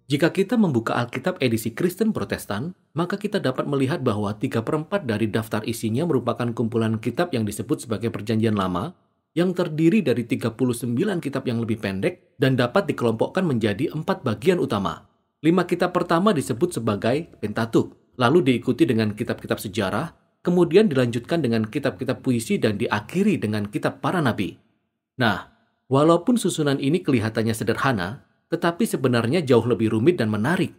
Jika kita membuka Alkitab edisi Kristen Protestan, maka kita dapat melihat bahwa 3/4 dari daftar isinya merupakan kumpulan kitab yang disebut sebagai Perjanjian Lama, yang terdiri dari 39 kitab yang lebih pendek dan dapat dikelompokkan menjadi 4 bagian utama. 5 kitab pertama disebut sebagai Pentatuk, lalu diikuti dengan kitab-kitab sejarah, kemudian dilanjutkan dengan kitab-kitab puisi dan diakhiri dengan kitab para nabi. Nah, walaupun susunan ini kelihatannya sederhana, tetapi sebenarnya jauh lebih rumit dan menarik.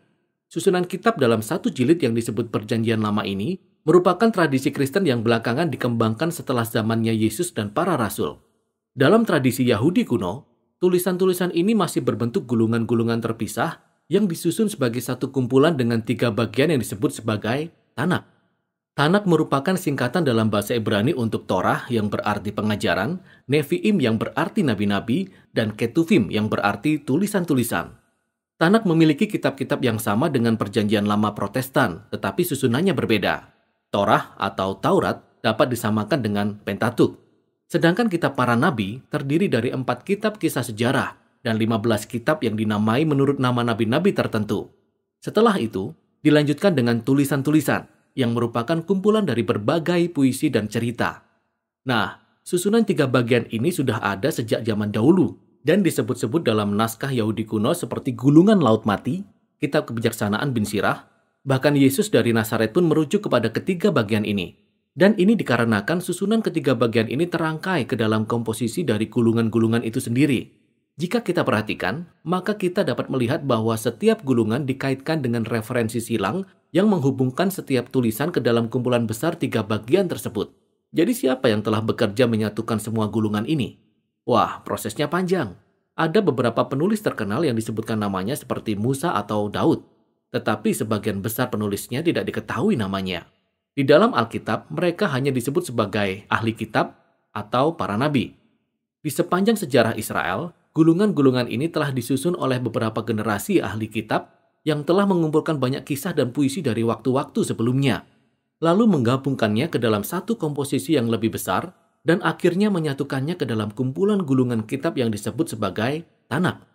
Susunan kitab dalam satu jilid yang disebut Perjanjian Lama ini merupakan tradisi Kristen yang belakangan dikembangkan setelah zamannya Yesus dan para rasul. Dalam tradisi Yahudi kuno, tulisan-tulisan ini masih berbentuk gulungan-gulungan terpisah yang disusun sebagai satu kumpulan dengan 3 bagian yang disebut sebagai Tanak. Tanak merupakan singkatan dalam bahasa Ibrani untuk Torah yang berarti pengajaran, Nevi'im yang berarti nabi-nabi, dan Ketuvim yang berarti tulisan-tulisan. Tanak memiliki kitab-kitab yang sama dengan Perjanjian Lama Protestan, tetapi susunannya berbeda. Torah atau Taurat dapat disamakan dengan Pentatuk. Sedangkan kitab para nabi terdiri dari 4 kitab kisah sejarah dan 15 kitab yang dinamai menurut nama nabi-nabi tertentu. Setelah itu, dilanjutkan dengan tulisan-tulisan yang merupakan kumpulan dari berbagai puisi dan cerita. Nah, susunan 3 bagian ini sudah ada sejak zaman dahulu dan disebut-sebut dalam naskah Yahudi kuno seperti Gulungan Laut Mati, Kitab Kebijaksanaan bin Sirah, bahkan Yesus dari Nazaret pun merujuk kepada ketiga bagian ini. Dan ini dikarenakan susunan ketiga bagian ini terangkai ke dalam komposisi dari gulungan-gulungan itu sendiri. Jika kita perhatikan, maka kita dapat melihat bahwa setiap gulungan dikaitkan dengan referensi silang yang menghubungkan setiap tulisan ke dalam kumpulan besar 3 bagian tersebut. Jadi siapa yang telah bekerja menyatukan semua gulungan ini? Wah, prosesnya panjang. Ada beberapa penulis terkenal yang disebutkan namanya seperti Musa atau Daud. Tetapi sebagian besar penulisnya tidak diketahui namanya. Di dalam Alkitab, mereka hanya disebut sebagai ahli kitab atau para nabi. Di sepanjang sejarah Israel, gulungan-gulungan ini telah disusun oleh beberapa generasi ahli kitab yang telah mengumpulkan banyak kisah dan puisi dari waktu-waktu sebelumnya, lalu menggabungkannya ke dalam satu komposisi yang lebih besar dan akhirnya menyatukannya ke dalam kumpulan gulungan kitab yang disebut sebagai Tanak.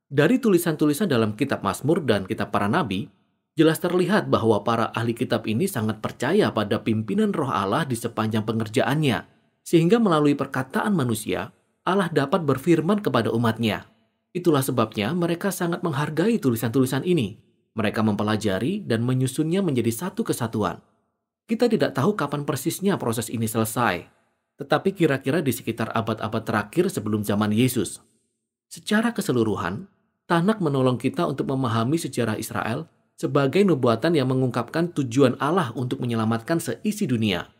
Dari tulisan-tulisan dalam kitab Mazmur dan kitab para nabi, jelas terlihat bahwa para ahli kitab ini sangat percaya pada pimpinan Roh Allah di sepanjang pengerjaannya, sehingga melalui perkataan manusia, Allah dapat berfirman kepada umatnya. Itulah sebabnya mereka sangat menghargai tulisan-tulisan ini. Mereka mempelajari dan menyusunnya menjadi satu kesatuan. Kita tidak tahu kapan persisnya proses ini selesai, tetapi kira-kira di sekitar abad-abad terakhir sebelum zaman Yesus. Secara keseluruhan, Tanak menolong kita untuk memahami sejarah Israel sebagai nubuatan yang mengungkapkan tujuan Allah untuk menyelamatkan seisi dunia.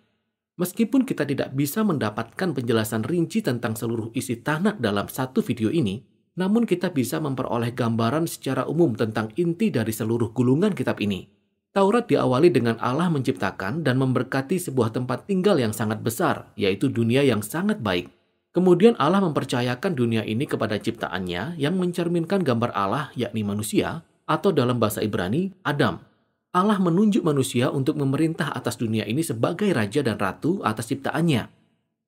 Meskipun kita tidak bisa mendapatkan penjelasan rinci tentang seluruh isi Tanak dalam satu video ini, namun kita bisa memperoleh gambaran secara umum tentang inti dari seluruh gulungan kitab ini. Taurat diawali dengan Allah menciptakan dan memberkati sebuah tempat tinggal yang sangat besar, yaitu dunia yang sangat baik. Kemudian Allah mempercayakan dunia ini kepada ciptaannya yang mencerminkan gambar Allah, yakni manusia, atau dalam bahasa Ibrani, Adam. Allah menunjuk manusia untuk memerintah atas dunia ini sebagai raja dan ratu atas ciptaannya.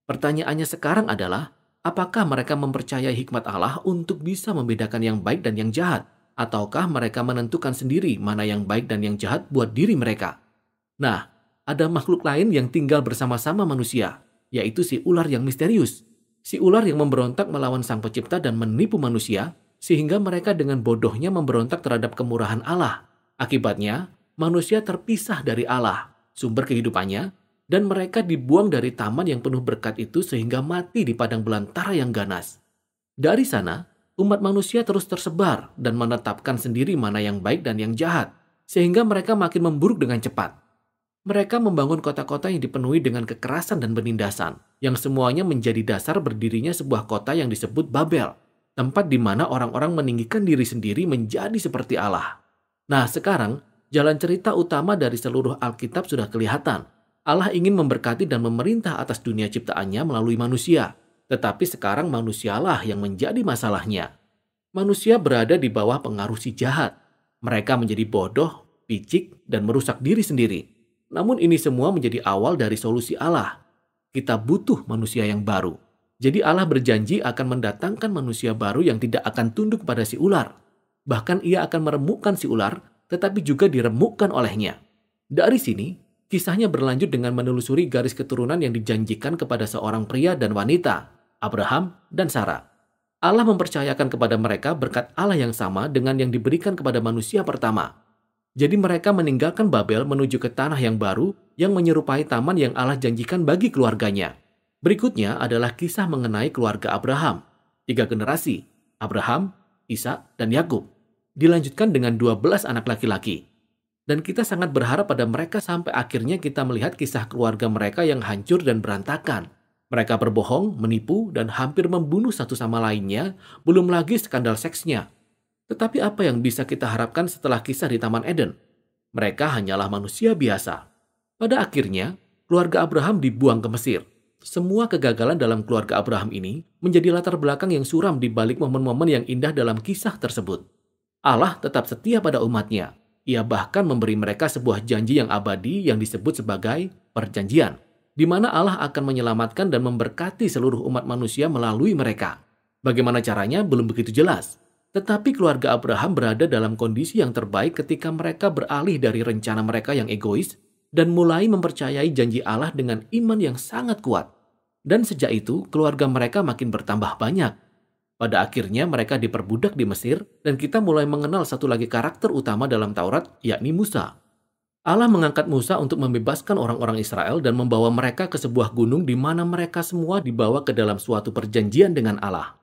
Pertanyaannya sekarang adalah, apakah mereka mempercayai hikmat Allah untuk bisa membedakan yang baik dan yang jahat? Ataukah mereka menentukan sendiri mana yang baik dan yang jahat buat diri mereka? Nah, ada makhluk lain yang tinggal bersama-sama manusia, yaitu si ular yang misterius. Si ular yang memberontak melawan sang pencipta dan menipu manusia, sehingga mereka dengan bodohnya memberontak terhadap kemurahan Allah. Akibatnya, manusia terpisah dari Allah, sumber kehidupannya, dan mereka dibuang dari taman yang penuh berkat itu sehingga mati di padang belantara yang ganas. Dari sana, umat manusia terus tersebar dan menetapkan sendiri mana yang baik dan yang jahat, sehingga mereka makin memburuk dengan cepat. Mereka membangun kota-kota yang dipenuhi dengan kekerasan dan penindasan, yang semuanya menjadi dasar berdirinya sebuah kota yang disebut Babel, tempat di mana orang-orang meninggikan diri sendiri menjadi seperti Allah. Nah, sekarang, jalan cerita utama dari seluruh Alkitab sudah kelihatan. Allah ingin memberkati dan memerintah atas dunia ciptaannya melalui manusia. Tetapi sekarang manusialah yang menjadi masalahnya. Manusia berada di bawah pengaruh si jahat. Mereka menjadi bodoh, picik, dan merusak diri sendiri. Namun ini semua menjadi awal dari solusi Allah. Kita butuh manusia yang baru. Jadi Allah berjanji akan mendatangkan manusia baru yang tidak akan tunduk pada si ular. Bahkan ia akan meremukkan si ular, tetapi juga diremukkan olehnya. Dari sini, kisahnya berlanjut dengan menelusuri garis keturunan yang dijanjikan kepada seorang pria dan wanita, Abraham dan Sarah. Allah mempercayakan kepada mereka berkat Allah yang sama dengan yang diberikan kepada manusia pertama. Jadi mereka meninggalkan Babel menuju ke tanah yang baru yang menyerupai taman yang Allah janjikan bagi keluarganya. Berikutnya adalah kisah mengenai keluarga Abraham. 3 generasi, Abraham, Ishak, dan Yakub. Dilanjutkan dengan 12 anak laki-laki. Dan kita sangat berharap pada mereka sampai akhirnya kita melihat kisah keluarga mereka yang hancur dan berantakan. Mereka berbohong, menipu, dan hampir membunuh satu sama lainnya, belum lagi skandal seksnya. Tetapi apa yang bisa kita harapkan setelah kisah di Taman Eden? Mereka hanyalah manusia biasa. Pada akhirnya, keluarga Abraham dibuang ke Mesir. Semua kegagalan dalam keluarga Abraham ini menjadi latar belakang yang suram di balik momen-momen yang indah dalam kisah tersebut. Allah tetap setia pada umatnya. Ia bahkan memberi mereka sebuah janji yang abadi yang disebut sebagai perjanjian, di mana Allah akan menyelamatkan dan memberkati seluruh umat manusia melalui mereka. Bagaimana caranya belum begitu jelas. Tetapi keluarga Abraham berada dalam kondisi yang terbaik ketika mereka beralih dari rencana mereka yang egois dan mulai mempercayai janji Allah dengan iman yang sangat kuat. Dan sejak itu, keluarga mereka makin bertambah banyak. Pada akhirnya mereka diperbudak di Mesir dan kita mulai mengenal satu lagi karakter utama dalam Taurat, yakni Musa. Allah mengangkat Musa untuk membebaskan orang-orang Israel dan membawa mereka ke sebuah gunung di mana mereka semua dibawa ke dalam suatu perjanjian dengan Allah.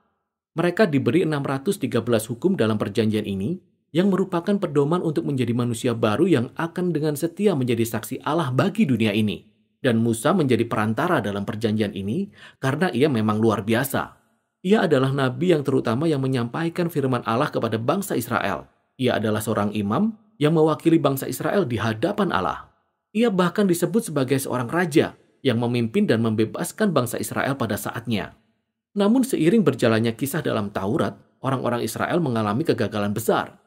Mereka diberi 613 hukum dalam perjanjian ini yang merupakan pedoman untuk menjadi manusia baru yang akan dengan setia menjadi saksi Allah bagi dunia ini. Dan Musa menjadi perantara dalam perjanjian ini karena ia memang luar biasa. Ia adalah nabi yang terutama yang menyampaikan firman Allah kepada bangsa Israel. Ia adalah seorang imam yang mewakili bangsa Israel di hadapan Allah. Ia bahkan disebut sebagai seorang raja yang memimpin dan membebaskan bangsa Israel pada saatnya. Namun seiring berjalannya kisah dalam Taurat, orang-orang Israel mengalami kegagalan besar.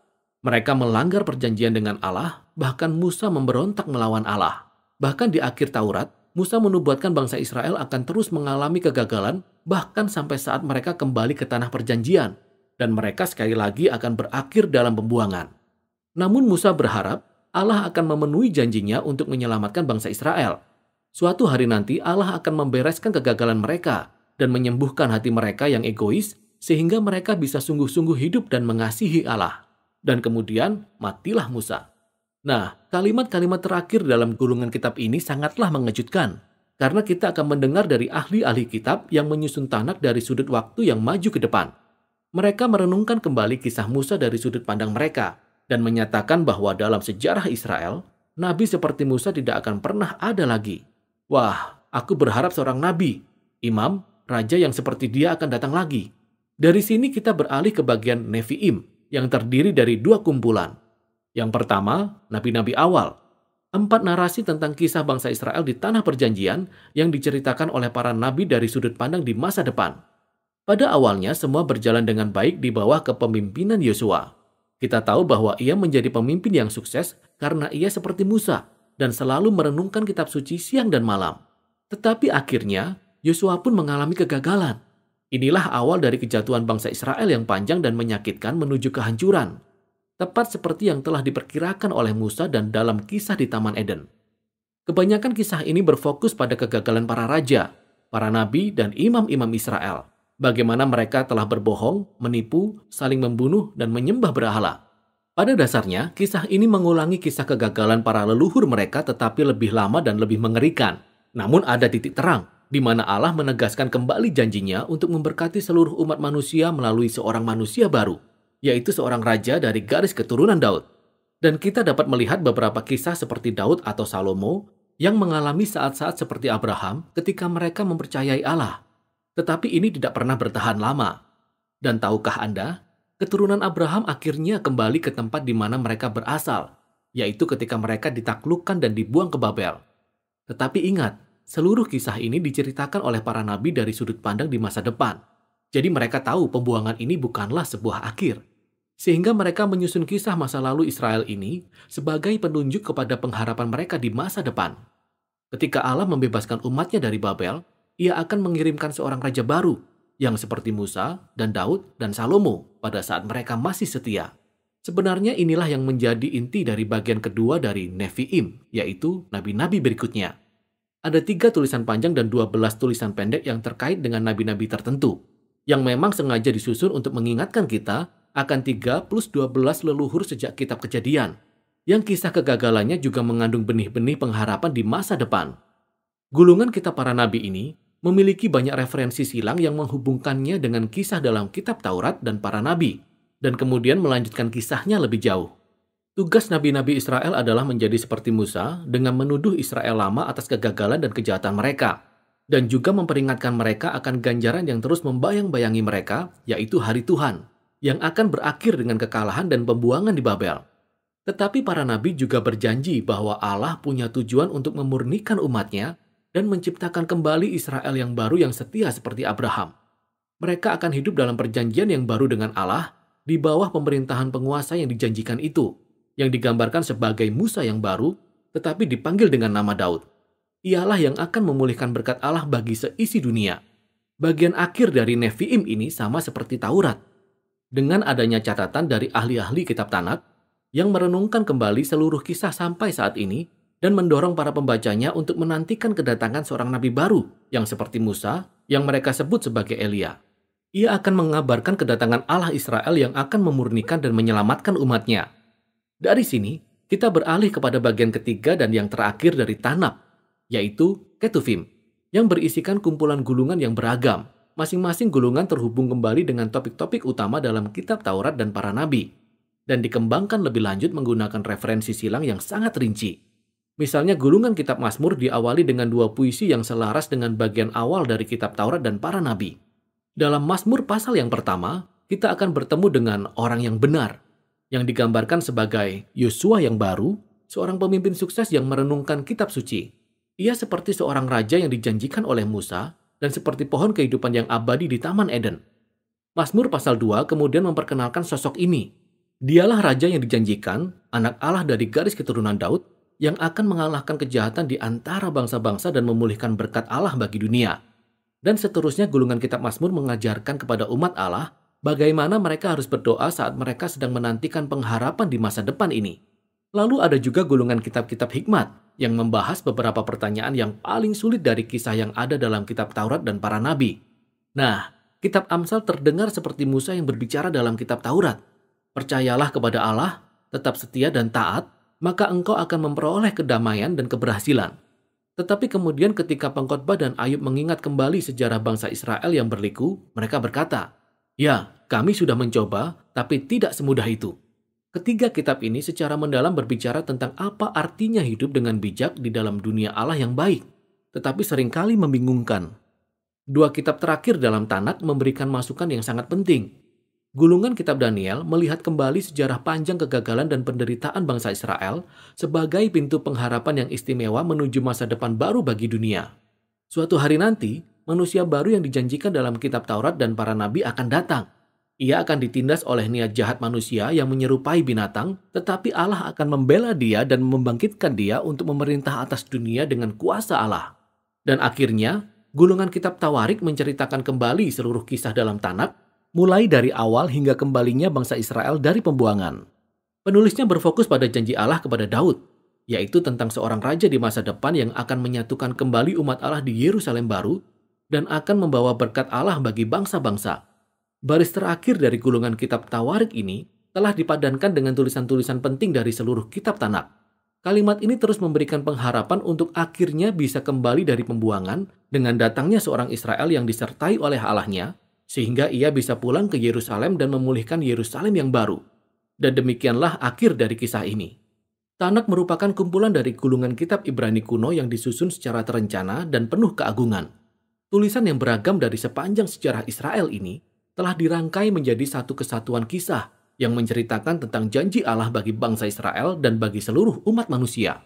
Mereka melanggar perjanjian dengan Allah, bahkan Musa memberontak melawan Allah. Bahkan di akhir Taurat, Musa menubuatkan bangsa Israel akan terus mengalami kegagalan bahkan sampai saat mereka kembali ke tanah perjanjian dan mereka sekali lagi akan berakhir dalam pembuangan. Namun Musa berharap Allah akan memenuhi janjinya untuk menyelamatkan bangsa Israel. Suatu hari nanti Allah akan membereskan kegagalan mereka dan menyembuhkan hati mereka yang egois sehingga mereka bisa sungguh-sungguh hidup dan mengasihi Allah. Dan kemudian matilah Musa. Nah, kalimat-kalimat terakhir dalam gulungan kitab ini sangatlah mengejutkan, karena kita akan mendengar dari ahli-ahli kitab yang menyusun tanak dari sudut waktu yang maju ke depan. Mereka merenungkan kembali kisah Musa dari sudut pandang mereka, dan menyatakan bahwa dalam sejarah Israel, nabi seperti Musa tidak akan pernah ada lagi. Wah, aku berharap seorang nabi, imam, raja yang seperti dia akan datang lagi. Dari sini kita beralih ke bagian Nevi'im, yang terdiri dari 2 kumpulan. Yang pertama, nabi-nabi awal. 4 narasi tentang kisah bangsa Israel di tanah perjanjian yang diceritakan oleh para nabi dari sudut pandang di masa depan. Pada awalnya semua berjalan dengan baik di bawah kepemimpinan Yosua. Kita tahu bahwa ia menjadi pemimpin yang sukses karena ia seperti Musa dan selalu merenungkan kitab suci siang dan malam. Tetapi akhirnya Yosua pun mengalami kegagalan. Inilah awal dari kejatuhan bangsa Israel yang panjang dan menyakitkan menuju kehancuran. Tepat seperti yang telah diperkirakan oleh Musa dan dalam kisah di Taman Eden. Kebanyakan kisah ini berfokus pada kegagalan para raja, para nabi, dan imam-imam Israel. Bagaimana mereka telah berbohong, menipu, saling membunuh, dan menyembah berhala. Pada dasarnya, kisah ini mengulangi kisah kegagalan para leluhur mereka tetapi lebih lama dan lebih mengerikan. Namun ada titik terang, di mana Allah menegaskan kembali janjinya untuk memberkati seluruh umat manusia melalui seorang manusia baru, yaitu seorang raja dari garis keturunan Daud. Dan kita dapat melihat beberapa kisah seperti Daud atau Salomo yang mengalami saat-saat seperti Abraham ketika mereka mempercayai Allah. Tetapi ini tidak pernah bertahan lama. Dan tahukah Anda, keturunan Abraham akhirnya kembali ke tempat di mana mereka berasal, yaitu ketika mereka ditaklukkan dan dibuang ke Babel. Tetapi ingat, seluruh kisah ini diceritakan oleh para nabi dari sudut pandang di masa depan. Jadi mereka tahu pembuangan ini bukanlah sebuah akhir. Sehingga mereka menyusun kisah masa lalu Israel ini sebagai penunjuk kepada pengharapan mereka di masa depan. Ketika Allah membebaskan umatnya dari Babel, ia akan mengirimkan seorang raja baru yang seperti Musa dan Daud dan Salomo pada saat mereka masih setia. Sebenarnya inilah yang menjadi inti dari bagian kedua dari Nevi'im, yaitu nabi-nabi berikutnya. Ada 3 tulisan panjang dan 12 tulisan pendek yang terkait dengan nabi-nabi tertentu, yang memang sengaja disusun untuk mengingatkan kita akan 3 plus 12 leluhur sejak kitab Kejadian, yang kisah kegagalannya juga mengandung benih-benih pengharapan di masa depan. Gulungan kitab para nabi ini memiliki banyak referensi silang yang menghubungkannya dengan kisah dalam kitab Taurat dan para nabi, dan kemudian melanjutkan kisahnya lebih jauh. Tugas nabi-nabi Israel adalah menjadi seperti Musa dengan menuduh Israel lama atas kegagalan dan kejahatan mereka, dan juga memperingatkan mereka akan ganjaran yang terus membayang-bayangi mereka, yaitu hari Tuhan, yang akan berakhir dengan kekalahan dan pembuangan di Babel. Tetapi para nabi juga berjanji bahwa Allah punya tujuan untuk memurnikan umatnya dan menciptakan kembali Israel yang baru yang setia seperti Abraham. Mereka akan hidup dalam perjanjian yang baru dengan Allah di bawah pemerintahan penguasa yang dijanjikan itu, yang digambarkan sebagai Musa yang baru, tetapi dipanggil dengan nama Daud. Ialah yang akan memulihkan berkat Allah bagi seisi dunia. Bagian akhir dari Nevi'im ini sama seperti Taurat, dengan adanya catatan dari ahli-ahli kitab Tanakh yang merenungkan kembali seluruh kisah sampai saat ini dan mendorong para pembacanya untuk menantikan kedatangan seorang nabi baru yang seperti Musa, yang mereka sebut sebagai Elia. Ia akan mengabarkan kedatangan Allah Israel yang akan memurnikan dan menyelamatkan umatnya. Dari sini, kita beralih kepada bagian ketiga dan yang terakhir dari Tanakh, yaitu Ketuvim, yang berisikan kumpulan gulungan yang beragam. Masing-masing gulungan terhubung kembali dengan topik-topik utama dalam kitab Taurat dan para nabi, dan dikembangkan lebih lanjut menggunakan referensi silang yang sangat rinci. Misalnya gulungan kitab Mazmur diawali dengan 2 puisi yang selaras dengan bagian awal dari kitab Taurat dan para nabi. Dalam Mazmur pasal yang pertama, kita akan bertemu dengan orang yang benar, yang digambarkan sebagai Yosua yang baru, seorang pemimpin sukses yang merenungkan kitab suci. Ia seperti seorang raja yang dijanjikan oleh Musa dan seperti pohon kehidupan yang abadi di Taman Eden. Mazmur pasal 2 kemudian memperkenalkan sosok ini. Dialah raja yang dijanjikan, anak Allah dari garis keturunan Daud, yang akan mengalahkan kejahatan di antara bangsa-bangsa dan memulihkan berkat Allah bagi dunia. Dan seterusnya gulungan kitab Mazmur mengajarkan kepada umat Allah bagaimana mereka harus berdoa saat mereka sedang menantikan pengharapan di masa depan ini. Lalu ada juga gulungan kitab-kitab hikmat yang membahas beberapa pertanyaan yang paling sulit dari kisah yang ada dalam kitab Taurat dan para nabi. Nah, kitab Amsal terdengar seperti Musa yang berbicara dalam kitab Taurat. Percayalah kepada Allah, tetap setia dan taat, maka engkau akan memperoleh kedamaian dan keberhasilan. Tetapi kemudian ketika Pengkhotbah dan Ayub mengingat kembali sejarah bangsa Israel yang berliku, mereka berkata, "Ya, kami sudah mencoba, tapi tidak semudah itu." Ketiga kitab ini secara mendalam berbicara tentang apa artinya hidup dengan bijak di dalam dunia Allah yang baik, tetapi seringkali membingungkan. 2 kitab terakhir dalam Tanakh memberikan masukan yang sangat penting. Gulungan kitab Daniel melihat kembali sejarah panjang kegagalan dan penderitaan bangsa Israel sebagai pintu pengharapan yang istimewa menuju masa depan baru bagi dunia. Suatu hari nanti, manusia baru yang dijanjikan dalam kitab Taurat dan para nabi akan datang. Ia akan ditindas oleh niat jahat manusia yang menyerupai binatang, tetapi Allah akan membela dia dan membangkitkan dia untuk memerintah atas dunia dengan kuasa Allah. Dan akhirnya, gulungan kitab Tawarik menceritakan kembali seluruh kisah dalam Tanakh, mulai dari awal hingga kembalinya bangsa Israel dari pembuangan. Penulisnya berfokus pada janji Allah kepada Daud, yaitu tentang seorang raja di masa depan yang akan menyatukan kembali umat Allah di Yerusalem baru dan akan membawa berkat Allah bagi bangsa-bangsa. Baris terakhir dari gulungan kitab Tawarik ini telah dipadankan dengan tulisan-tulisan penting dari seluruh kitab Tanakh. Kalimat ini terus memberikan pengharapan untuk akhirnya bisa kembali dari pembuangan dengan datangnya seorang Israel yang disertai oleh Allahnya, sehingga ia bisa pulang ke Yerusalem dan memulihkan Yerusalem yang baru. Dan demikianlah akhir dari kisah ini. Tanakh merupakan kumpulan dari gulungan kitab Ibrani kuno yang disusun secara terencana dan penuh keagungan. Tulisan yang beragam dari sepanjang sejarah Israel ini telah dirangkai menjadi satu kesatuan kisah yang menceritakan tentang janji Allah bagi bangsa Israel dan bagi seluruh umat manusia.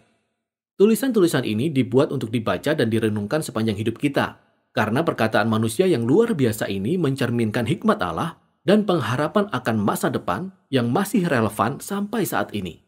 Tulisan-tulisan ini dibuat untuk dibaca dan direnungkan sepanjang hidup kita, karena perkataan manusia yang luar biasa ini mencerminkan hikmat Allah dan pengharapan akan masa depan yang masih relevan sampai saat ini.